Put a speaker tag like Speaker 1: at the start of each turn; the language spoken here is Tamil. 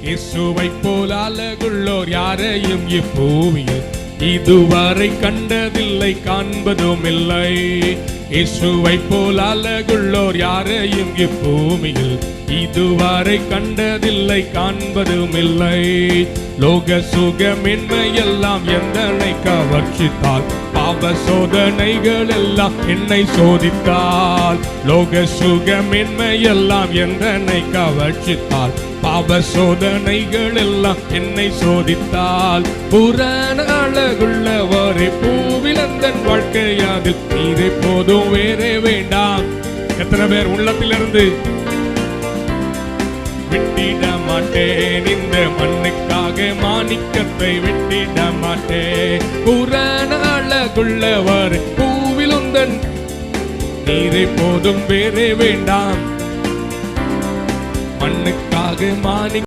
Speaker 1: இயேசுவை போல் அழகுள்ளோர் யாரையும் இப்பூமியில் இதுவரை கண்டதில்லை, காண்பதும் இல்லை. இயேசுவை போல் அழகுள்ளோர் யாரையும் இப்பூமியில் இதுவரை கண்டதில்லை, காண்பதும் இல்லை. லோக சுகமென்மையெல்லாம் எந்தனை கவர்ச்சித்தால், பாவ சோதனைகள் எல்லாம் என்னை சோதித்தால். லோக சுகமென்மையெல்லாம் எந்தனை கவர்ச்சித்தால், பாவ சோதனைகள் எல்லாம் என்னை சோதித்தால். புராண அழகுள்ளவரே பூவிலந்தன் வாழ்க்கையாதில் நீரை போதும் வேறே வேண்டாம். எத்தனை பேர் உள்ளத்திலிருந்து விட்டிட மாட்டேன், இந்த மண்ணுக்காக மாணிக்கத்தை விட்டிட மாட்டேன். புராண அழகுள்ளவர் பூவிலுந்தன் நீரை போதும் வேறே வேண்டாம். மண்ணுக்காக மாணிக்க